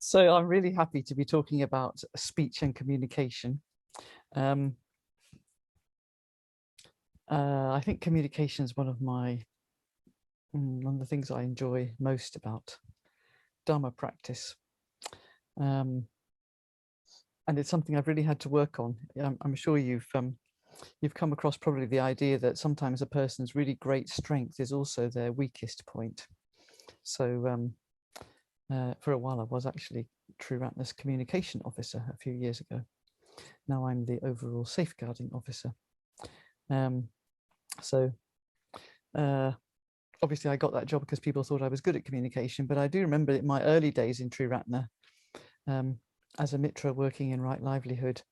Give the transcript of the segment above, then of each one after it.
So I'm really happy to be talking about speech and communication. I think communication is one of the things I enjoy most about Dharma practice. And it's something I've really had to work on. I'm sure you've come across probably the idea that sometimes a person's really great strength is also their weakest point. So for a while I was actually Triratna's communication officer a few years ago. Now I'm the overall safeguarding officer. Obviously I got that job because people thought I was good at communication, but I do remember in my early days in Triratna, as a mitra working in right livelihood,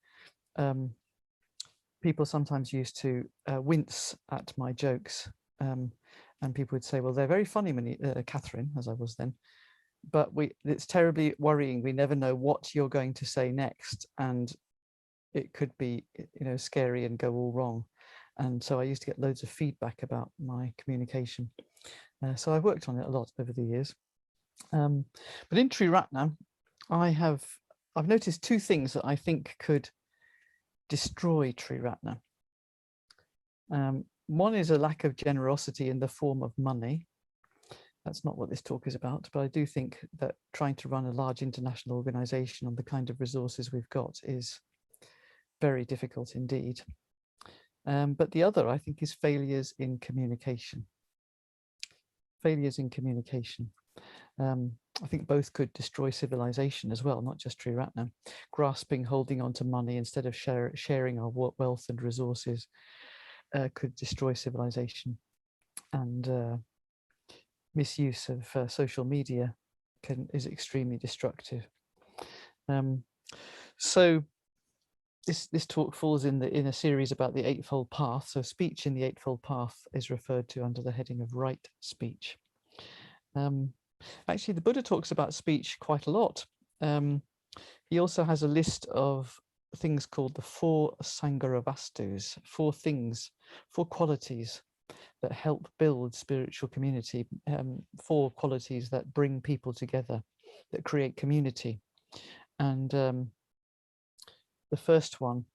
people sometimes used to wince at my jokes, and people would say, well, they're very funny, Catherine, as I was then, but it's terribly worrying. We never know what you're going to say next, and it could be, scary and go all wrong. And so I used to get loads of feedback about my communication. So I've worked on it a lot over the years. But in Triratna, I've noticed two things that I think could destroy Triratna. One is a lack of generosity in the form of money. That's not what this talk is about, but I do think that trying to run a large international organization on the kind of resources we've got is very difficult indeed. But the other, I think, is failures in communication. Failures in communication. I think both could destroy civilization as well, not just Triratna. Grasping, holding on to money instead of sharing our wealth and resources could destroy civilization. And misuse of social media is extremely destructive. So this talk falls in a series about the Eightfold Path. So speech in the Eightfold Path is referred to under the heading of right speech. Actually, the Buddha talks about speech quite a lot. He also has a list of things called the four Sangha Vastus, four qualities that help build spiritual community, four qualities that bring people together, that create community. And the first one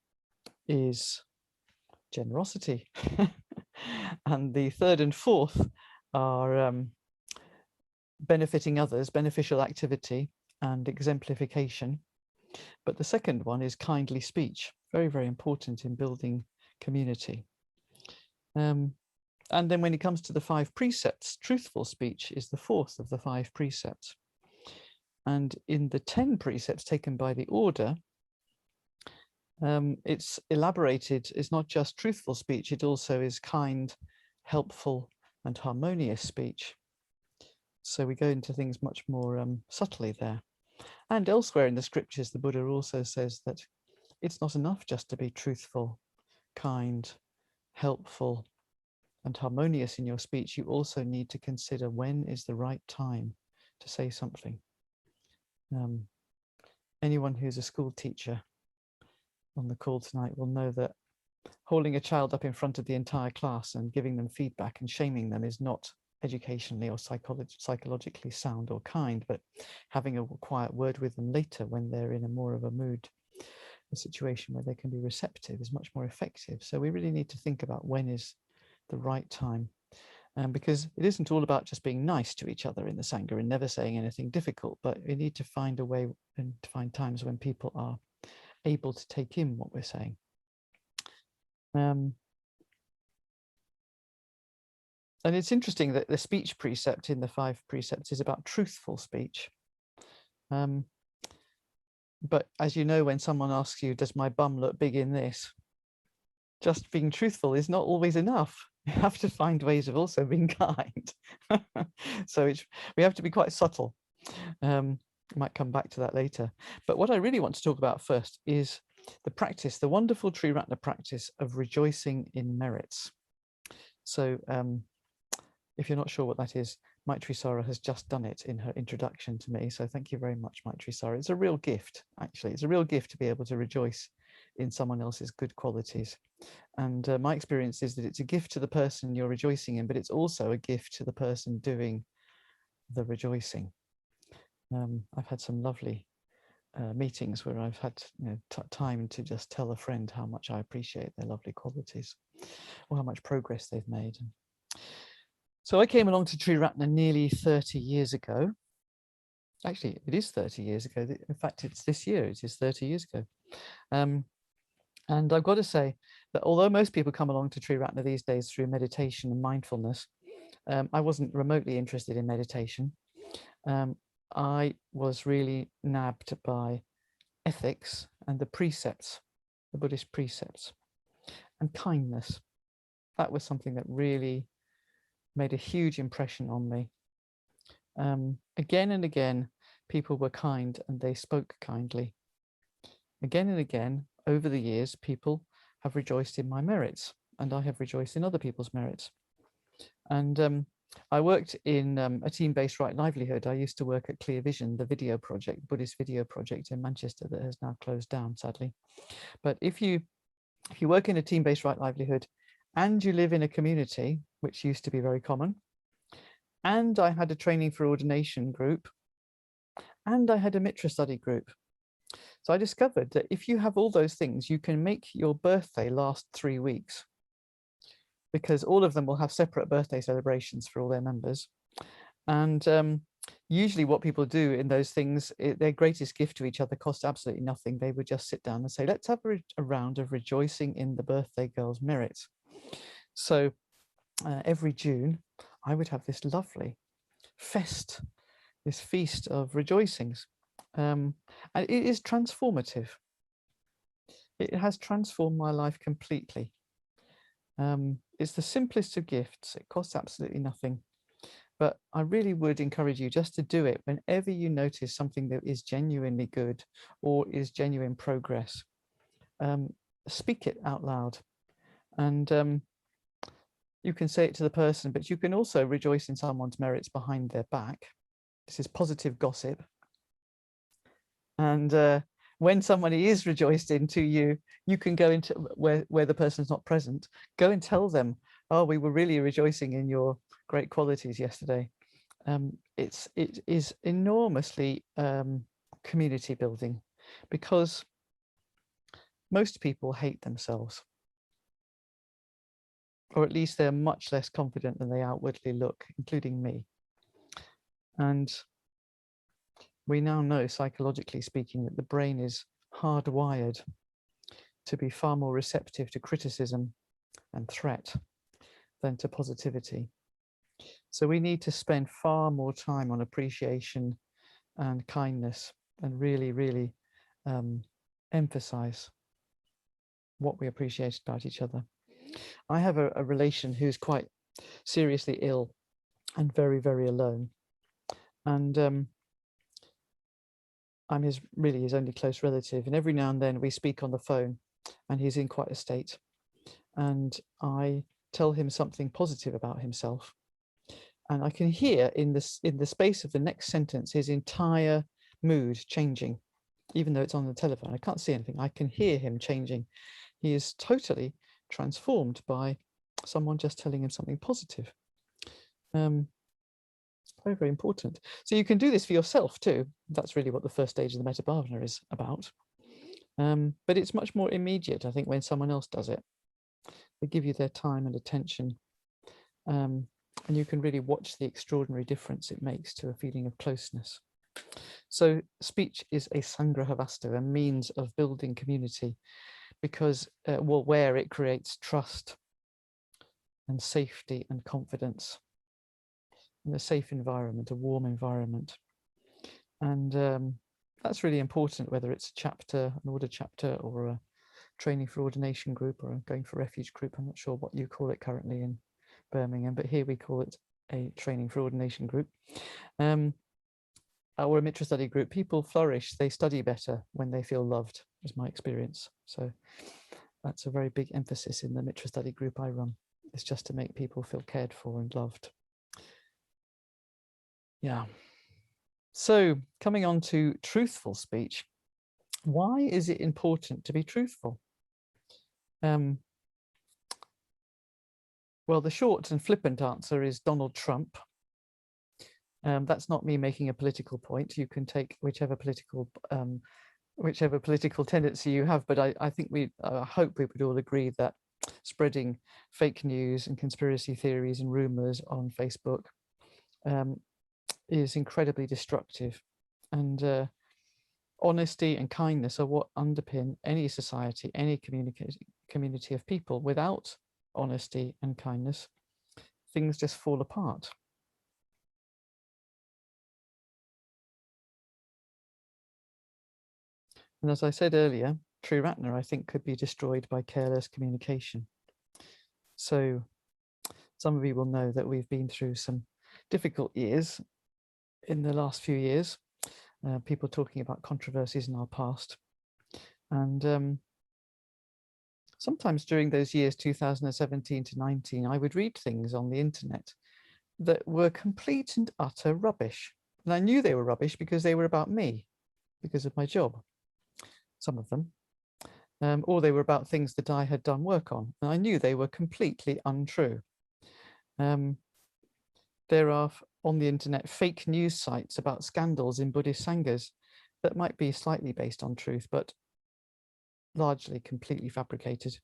is generosity. And the third and fourth are benefiting others, beneficial activity, and exemplification. But the second one is kindly speech, very, very important in building community. And then when it comes to the 5 precepts, truthful speech is the fourth of the 5 precepts. And in the 10 precepts taken by the order, it's elaborated, it's not just truthful speech, it also is kind, helpful, and harmonious speech. So we go into things much more subtly there. And elsewhere in the scriptures, the Buddha also says that it's not enough just to be truthful, kind, helpful, and harmonious in your speech. You also need to consider when is the right time to say something. Anyone who's a school teacher on the call tonight will know that holding a child up in front of the entire class and giving them feedback and shaming them is not educationally or psychologically sound or kind, but having a quiet word with them later when they're in a more of a mood, a situation where they can be receptive, is much more effective. So we really need to think about when is the right time, because it isn't all about just being nice to each other in the Sangha and never saying anything difficult, but we need to find a way and to find times when people are able to take in what we're saying. And it's interesting that the speech precept in the 5 precepts is about truthful speech. But as you know, when someone asks you, does my bum look big in this? Just being truthful is not always enough. You have to find ways of also being kind. So we have to be quite subtle. I might come back to that later. But what I really want to talk about first is the practice, the wonderful Triratna practice of rejoicing in merits. So if you're not sure what that is, Maitri Sara has just done it in her introduction to me. So thank you very much, Maitri Sara. It's a real gift, actually. It's a real gift to be able to rejoice in someone else's good qualities. And my experience is that it's a gift to the person you're rejoicing in, but it's also a gift to the person doing the rejoicing. I've had some lovely meetings where I've had time to just tell a friend how much I appreciate their lovely qualities or how much progress they've made. So I came along to Triratna nearly 30 years ago. Actually, it is 30 years ago. In fact, it's this year, it is 30 years ago. And I've got to say that although most people come along to Triratna these days through meditation and mindfulness, I wasn't remotely interested in meditation. I was really nabbed by ethics and the precepts, the Buddhist precepts, and kindness. That was something that really made a huge impression on me. Again and again, people were kind and they spoke kindly. Again and again, over the years, people have rejoiced in my merits and I have rejoiced in other people's merits. And I worked in a team-based right livelihood. I used to work at Clear Vision, the video project, Buddhist video project in Manchester that has now closed down, sadly. But if you work in a team-based right livelihood and you live in a community, which used to be very common, and I had a training for ordination group, and I had a Mitra study group. So I discovered that if you have all those things, you can make your birthday last 3 weeks, because all of them will have separate birthday celebrations for all their members. And usually what people do in those things, their greatest gift to each other costs absolutely nothing. They would just sit down and say, let's have a round of rejoicing in the birthday girl's merits. So every June, I would have this lovely fest, this feast of rejoicings. And it is transformative. It has transformed my life completely. It's the simplest of gifts. It costs absolutely nothing. But I really would encourage you just to do it whenever you notice something that is genuinely good or is genuine progress. Speak it out loud. And you can say it to the person, but you can also rejoice in someone's merits behind their back. This is positive gossip. And when somebody is rejoiced into you, you can go into where the person's not present, go and tell them, oh, we were really rejoicing in your great qualities yesterday. It is enormously community building, because most people hate themselves, or at least they're much less confident than they outwardly look, including me. And we now know, psychologically speaking, that the brain is hardwired to be far more receptive to criticism and threat than to positivity. So we need to spend far more time on appreciation and kindness, and really, really emphasize what we appreciate about each other. I have a relation who's quite seriously ill and very, very alone. And I'm his only close relative. And every now and then we speak on the phone, and he's in quite a state. And I tell him something positive about himself. And I can hear in the space of the next sentence, his entire mood changing, even though it's on the telephone. I can't see anything. I can hear him changing. He is totally transformed by someone just telling him something positive. Very, very important. So you can do this for yourself too. That's really what the first stage of the Metta Bhavana is about. But it's much more immediate, I think, when someone else does it. They give you their time and attention. And you can really watch the extraordinary difference it makes to a feeling of closeness. So speech is a Sangraha, a means of building community, because where it creates trust and safety and confidence, in a safe environment, a warm environment. And that's really important, whether it's a chapter, an order chapter, or a training for ordination group, or a going for refuge group. I'm not sure what you call it currently in Birmingham, but here we call it a training for ordination group, or a Mitra study group. People flourish, they study better when they feel loved, is my experience. So that's a very big emphasis in the Mitra study group I run. It's just to make people feel cared for and loved. Yeah. So coming on to truthful speech, why is it important to be truthful? Well, the short and flippant answer is Donald Trump. That's not me making a political point. You can take whichever political tendency you have, but I think I hope we would all agree that spreading fake news and conspiracy theories and rumors on Facebook is incredibly destructive, and honesty and kindness are what underpin any society, any community of people. Without honesty and kindness, things just fall apart. And as I said earlier, Triratna, I think, could be destroyed by careless communication. So some of you will know that we've been through some difficult years in the last few years, people talking about controversies in our past. And sometimes during those years, 2017 to 19, I would read things on the internet that were complete and utter rubbish. And I knew they were rubbish because they were about me, because of my job, some of them. Or they were about things that I had done work on. And I knew they were completely untrue. There are on the internet fake news sites about scandals in Buddhist Sanghas that might be slightly based on truth, but largely completely fabricated.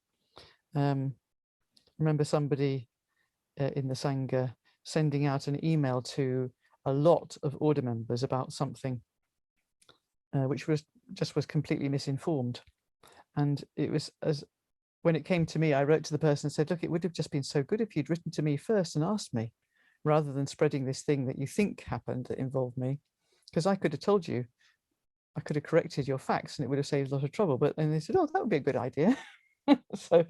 Remember somebody in the Sangha sending out an email to a lot of order members about something which was completely misinformed. And it was, when it came to me, I wrote to the person and said, look, it would have just been so good if you'd written to me first and asked me, rather than spreading this thing that you think happened that involved me, because I could have told you, I could have corrected your facts and it would have saved a lot of trouble. But then they said, oh, that would be a good idea. so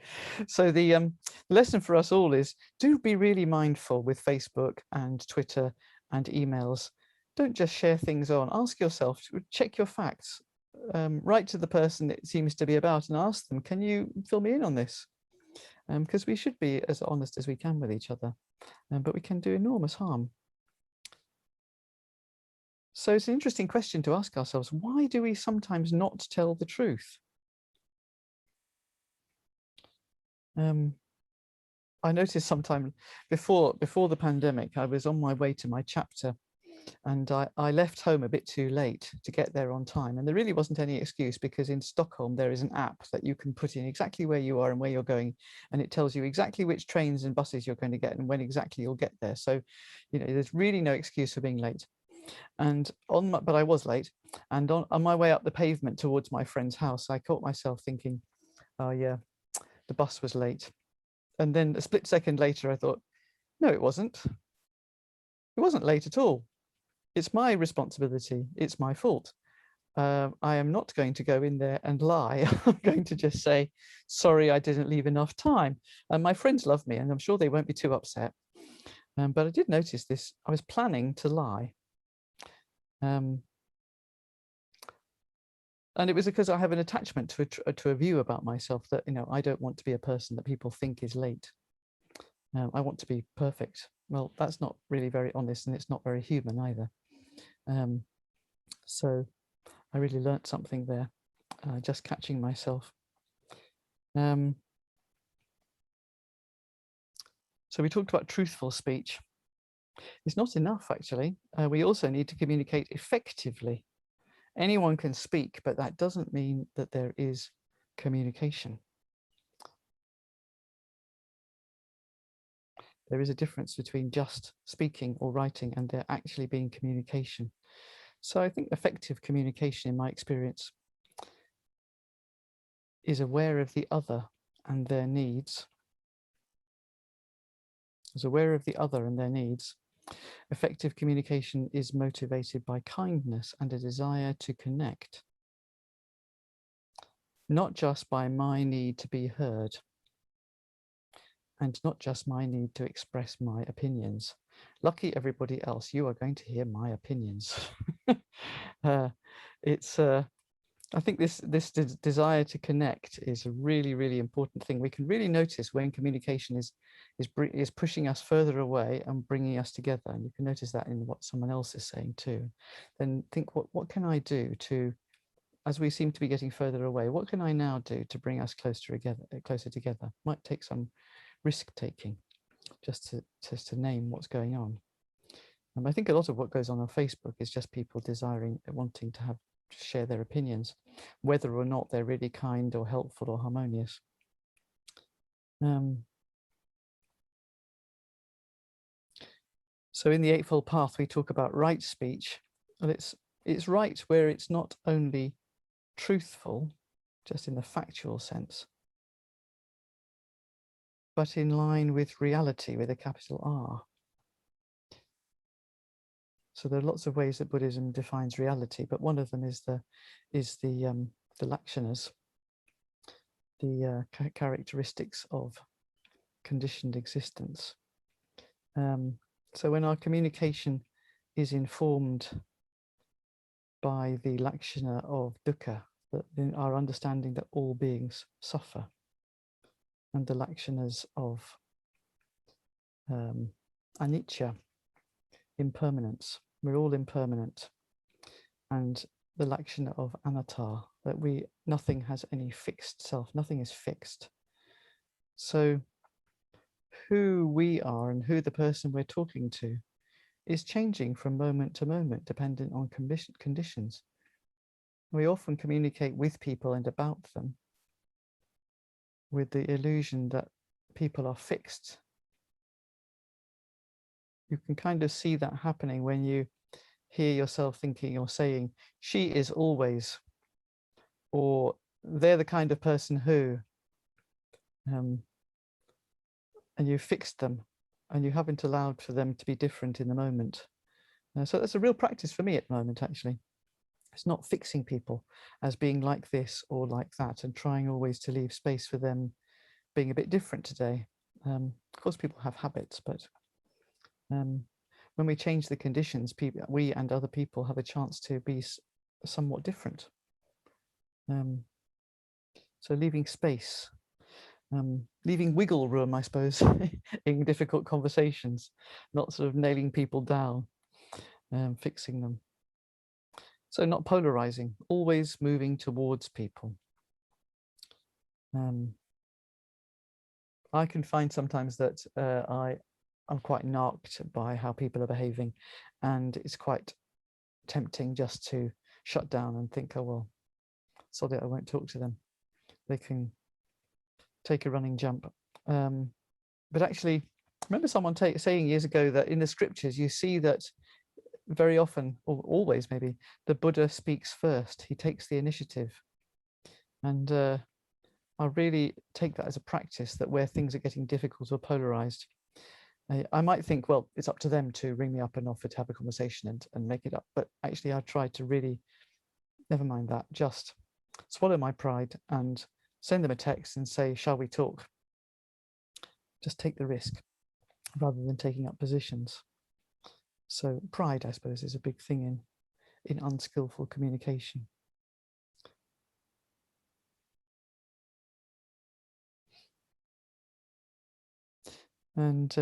the lesson for us all is, do be really mindful with Facebook and Twitter and emails. Don't just share things on. Ask yourself, check your facts, write to the person it seems to be about and ask them, can you fill me in on this? Because we should be as honest as we can with each other, but we can do enormous harm. So it's an interesting question to ask ourselves. Why do we sometimes not tell the truth? I noticed sometime before the pandemic, I was on my way to my chapter, and I left home a bit too late to get there on time. And there really wasn't any excuse, because in Stockholm, there is an app that you can put in exactly where you are and where you're going. And it tells you exactly which trains and buses you're going to get and when exactly you'll get there. So, there's really no excuse for being late. And but I was late. And on my way up the pavement towards my friend's house, I caught myself thinking, oh yeah, the bus was late. And then a split second later, I thought, no, it wasn't. It wasn't late at all. It's my responsibility. It's my fault. I am not going to go in there and lie. I'm going to just say, sorry, I didn't leave enough time. And my friends love me, and I'm sure they won't be too upset. But I did notice this. I was planning to lie. And it was because I have an attachment to a view about myself that, I don't want to be a person that people think is late. I want to be perfect. Well, that's not really very honest, and it's not very human either. So I really learnt something there, just catching myself. So we talked about truthful speech. It's not enough, actually. We also need to communicate effectively. Anyone can speak, but that doesn't mean that there is communication. There is a difference between just speaking or writing and there actually being communication. So I think effective communication, in my experience, is aware of the other and their needs. Is aware of the other and their needs. Effective communication is motivated by kindness and a desire to connect, not just by my need to be heard, and not just my need to express my opinions. Lucky everybody else, you are going to hear my opinions. I think this desire to connect is a really, really important thing. We can really notice when communication is pushing us further away and bringing us together. And you can notice that in what someone else is saying too. Then think, what can I do to, as we seem to be getting further away, what can I now do to bring us closer together? Might take some risk taking, just to name what's going on. And I think a lot of what goes on Facebook is just people wanting to share their opinions, whether or not they're really kind or helpful or harmonious. So in the Eightfold Path, we talk about right speech. And it's right where it's not only truthful, just in the factual sense, but in line with reality with a capital R. So there are lots of ways that Buddhism defines reality, but one of them is the lakshanas, the characteristics of conditioned existence. So when our communication is informed by the lakshana of dukkha, our understanding that all beings suffer, and the lakshanas of anicca, impermanence, we're all impermanent, and the lakshana of anatta, that nothing has any fixed self, nothing is fixed. So who we are and who the person we're talking to is changing from moment to moment, dependent on conditions. We often communicate with people and about them with the illusion that people are fixed. You can kind of see that happening when you hear yourself thinking or saying, she is always, or they're the kind of person who, and you fixed them and you haven't allowed for them to be different in the moment. So that's a real practice for me at the moment, actually. It's not fixing people as being like this or like that and trying always to leave space for them being a bit different today. Of course, people have habits, but when we change the conditions, we and other people have a chance to be somewhat different. So leaving space, leaving wiggle room, I suppose, in difficult conversations, not sort of nailing people down, fixing them. So not polarizing, always moving towards people. I can find sometimes that I'm quite narked by how people are behaving, and it's quite tempting just to shut down and think, oh, well, sod it, I won't talk to them. They can take a running jump. But actually, I remember someone saying years ago that in the scriptures, you see that very often, or always maybe, the Buddha speaks first. He takes the initiative. And I really take that as a practice, that where things are getting difficult or polarized, I might think, well, it's up to them to ring me up and offer to have a conversation and make it up. But actually, I try to really, never mind that, just swallow my pride and send them a text and say, shall we talk? Just take the risk rather than taking up positions. So pride, I suppose, is a big thing in unskillful communication. And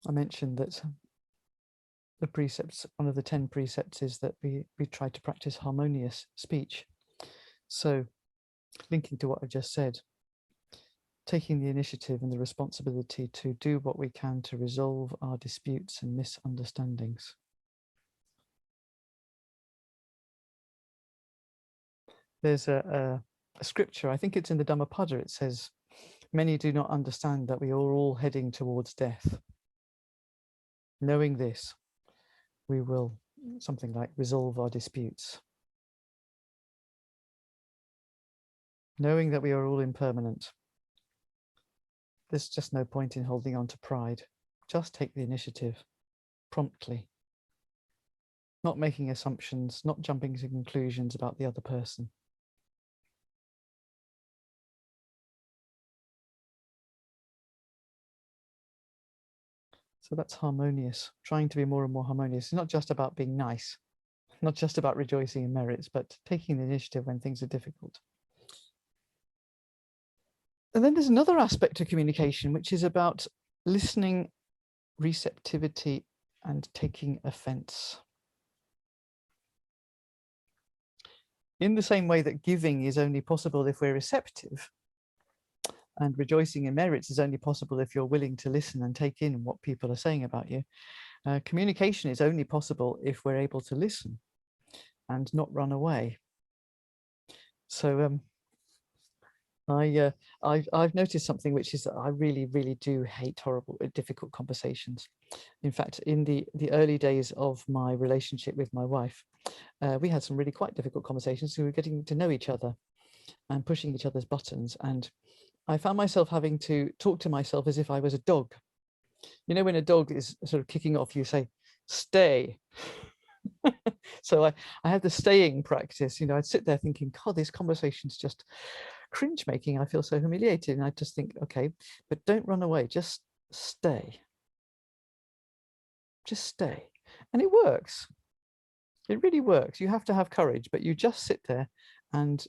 I mentioned that the precepts, one of the 10 precepts is that we try to practice harmonious speech. So linking to what I've just said, taking the initiative and the responsibility to do what we can to resolve our disputes and misunderstandings. There's a scripture, I think it's in the Dhammapada, it says, many do not understand that we are all heading towards death. Knowing this, we will, something like, resolve our disputes. Knowing that we are all impermanent, there's just no point in holding on to pride. Just take the initiative promptly. Not making assumptions, not jumping to conclusions about the other person. So that's harmonious, trying to be more and more harmonious. It's not just about being nice, not just about rejoicing in merits, but taking the initiative when things are difficult. And then there's another aspect of communication, which is about listening, receptivity, and taking offense. In the same way that giving is only possible if we're receptive, and rejoicing in merits is only possible if you're willing to listen and take in what people are saying about you, Communication is only possible if we're able to listen and not run away. So I've noticed something, which is that I really, really do hate horrible, difficult conversations. In fact, in the early days of my relationship with my wife, we had some really quite difficult conversations. We were getting to know each other and pushing each other's buttons. And I found myself having to talk to myself as if I was a dog. You know, when a dog is sort of kicking off, you say, stay. So I had the staying practice. You know, I'd sit there thinking, God, this conversation's just cringe making. I feel so humiliated. And I just think, okay, but don't run away. Just stay. Just stay. And it works. It really works. You have to have courage, but you just sit there and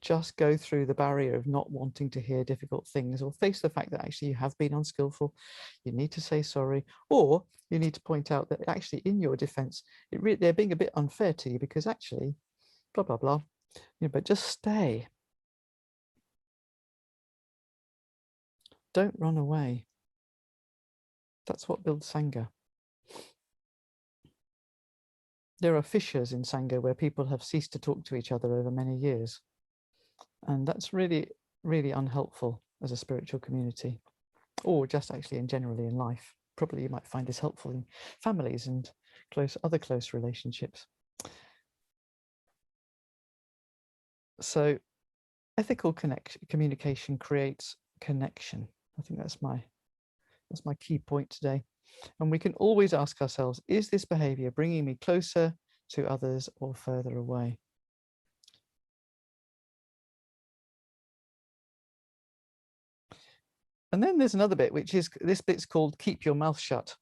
just go through the barrier of not wanting to hear difficult things, or face the fact that actually you have been unskillful. You need to say sorry, or you need to point out that actually in your defense, they're being a bit unfair to you because actually, blah, blah, blah. You know, but just stay. Don't run away. That's what builds Sangha. There are fissures in Sangha where people have ceased to talk to each other over many years. And that's really, really unhelpful as a spiritual community, or just actually generally in life. Probably you might find this helpful in families and other close relationships. So ethical communication creates connection. I think that's my key point today. And we can always ask ourselves, is this behavior bringing me closer to others or further away? And then there's another bit, which is this bit's called keep your mouth shut.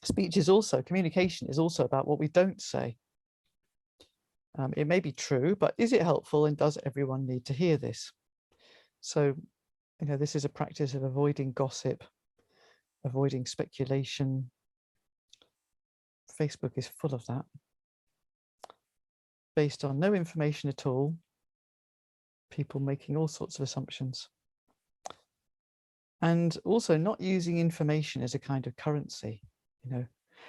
Speech is also, communication is also about what we don't say. It may be true, but is it helpful, and does everyone need to hear this? So, you know, this is a practice of avoiding gossip, avoiding speculation. Facebook is full of that. Based on no information at all, people making all sorts of assumptions. And also not using information as a kind of currency. You know,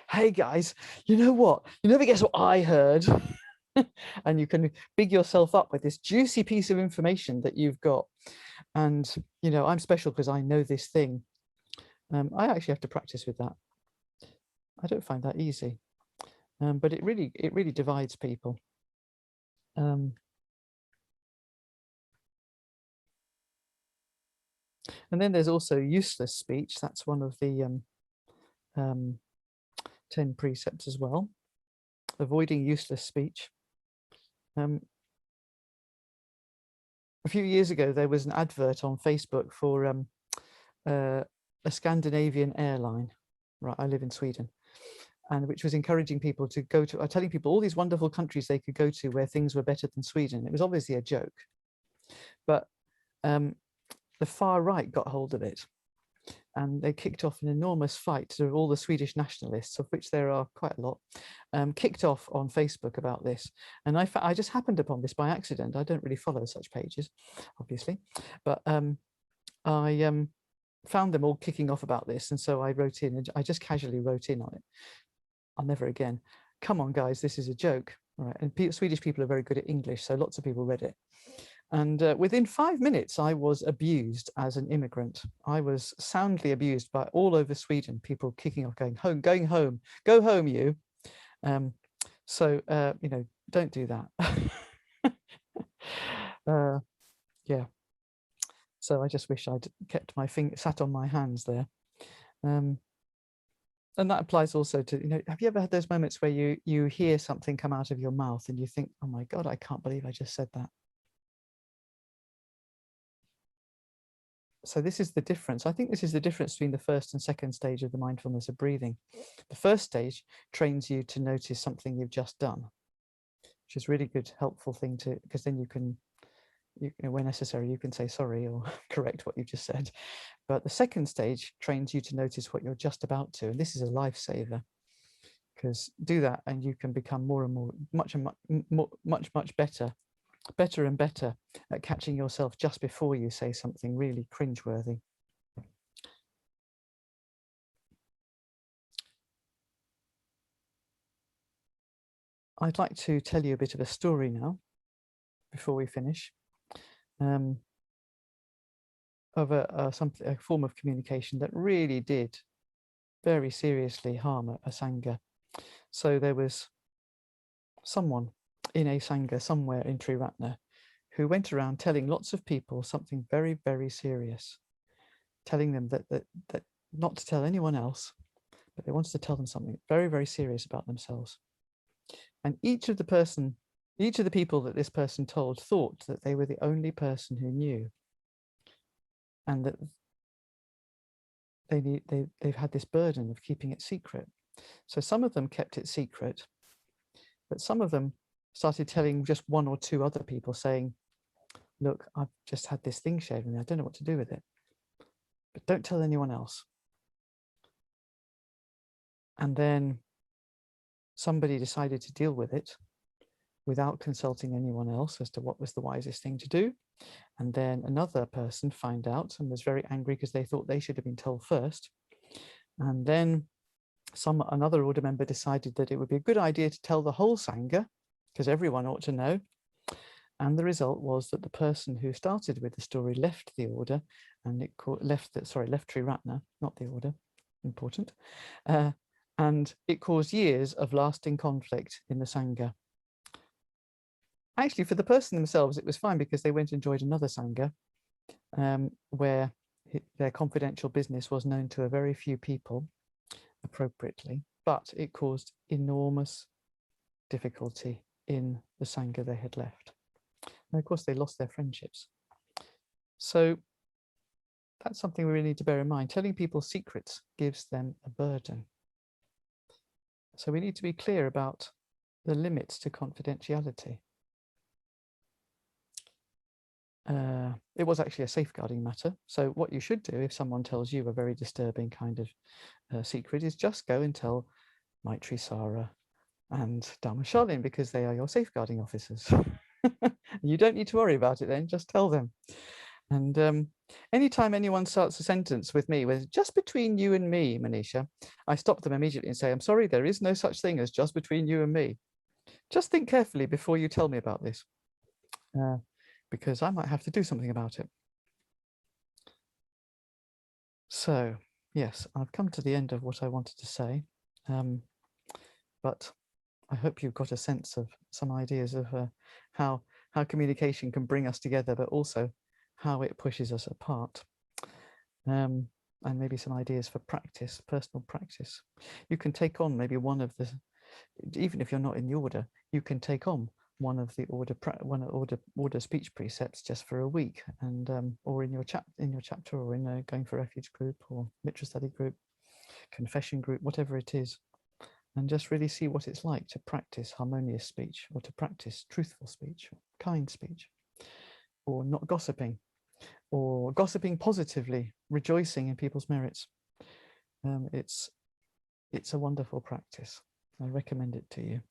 hey guys, you know what? You never guess what I heard. And you can big yourself up with this juicy piece of information that you've got. And, you know, I'm special because I know this thing. I actually have to practice with that. I don't find that easy. But it really divides people. And then there's also useless speech. That's one of the 10 precepts as well. Avoiding useless speech. A few years ago, there was an advert on Facebook for a Scandinavian airline. Right, I live in Sweden, and which was encouraging people to go to, telling people all these wonderful countries they could go to where things were better than Sweden. It was obviously a joke, but the far right got hold of it, and they kicked off an enormous fight. So all the Swedish nationalists, of which there are quite a lot, kicked off on Facebook about this. And I just happened upon this by accident. I don't really follow such pages, obviously, but I found them all kicking off about this. And so I wrote in, and I just casually wrote in on it. I'll never again. Come on, guys, this is a joke. All right. And Swedish people are very good at English, so lots of people read it. And within 5 minutes, I was abused as an immigrant. I was soundly abused by all over Sweden, people kicking off, going home, go home, you. So, you know, don't do that. Yeah. So I just wish I'd kept my sat on my hands there. And that applies also to, you know, have you ever had those moments where you hear something come out of your mouth and you think, oh my God, I can't believe I just said that. So this is the difference. I think this is the difference between the first and second stage of the mindfulness of breathing. The first stage trains you to notice something you've just done, which is really good, helpful thing to, because then you know, where necessary, you can say sorry or correct what you just said. But the second stage trains you to notice what you're just about to. And this is a lifesaver, because do that and you can become more and more, much better and better at catching yourself just before you say something really cringeworthy. I'd like to tell you a bit of a story now, before we finish, of a form of communication that really did very seriously harm a Sangha. So there was someone in a Sangha somewhere in Triratna who went around telling lots of people something very, very serious, telling them that not to tell anyone else, but they wanted to tell them something very, very serious about themselves. And each of the people that this person told thought that they were the only person who knew, and that they've had this burden of keeping it secret. So some of them kept it secret, but some of them started telling just one or two other people, saying, look, I've just had this thing shared with me, I don't know what to do with it, but don't tell anyone else. And then somebody decided to deal with it without consulting anyone else as to what was the wisest thing to do. And then another person found out and was very angry because they thought they should have been told first. And then another order member decided that it would be a good idea to tell the whole Sangha, because everyone ought to know. And the result was that the person who started with the story left the order, and left Triratna, not the order, important. And it caused years of lasting conflict in the Sangha. Actually, for the person themselves, it was fine because they went and joined another Sangha where their confidential business was known to a very few people appropriately, but it caused enormous difficulty in the Sangha they had left. And of course, they lost their friendships. So that's something we really need to bear in mind. Telling people secrets gives them a burden. So we need to be clear about the limits to confidentiality. It was actually a safeguarding matter. So what you should do if someone tells you a very disturbing kind of secret is just go and tell Maitri Sara and Dharma Shalin, because they are your safeguarding officers. You don't need to worry about it then, just tell them. And anytime anyone starts a sentence with me with just between you and me, Munisha, I stop them immediately and say, I'm sorry, there is no such thing as just between you and me. Just think carefully before you tell me about this, because I might have to do something about it. So, yes, I've come to the end of what I wanted to say, but I hope you've got a sense of some ideas of how communication can bring us together, but also how it pushes us apart. And maybe some ideas for practice, personal practice. You can take on maybe one of the, even if you're not in the order, you can take on one of the order speech precepts just for a week, and or in your chapter, or in a Going for Refuge group, or Mitra study group, confession group, whatever it is, and just really see what it's like to practice harmonious speech, or to practice truthful speech, or kind speech, or not gossiping, or gossiping positively, rejoicing in people's merits. It's a wonderful practice. I recommend it to you.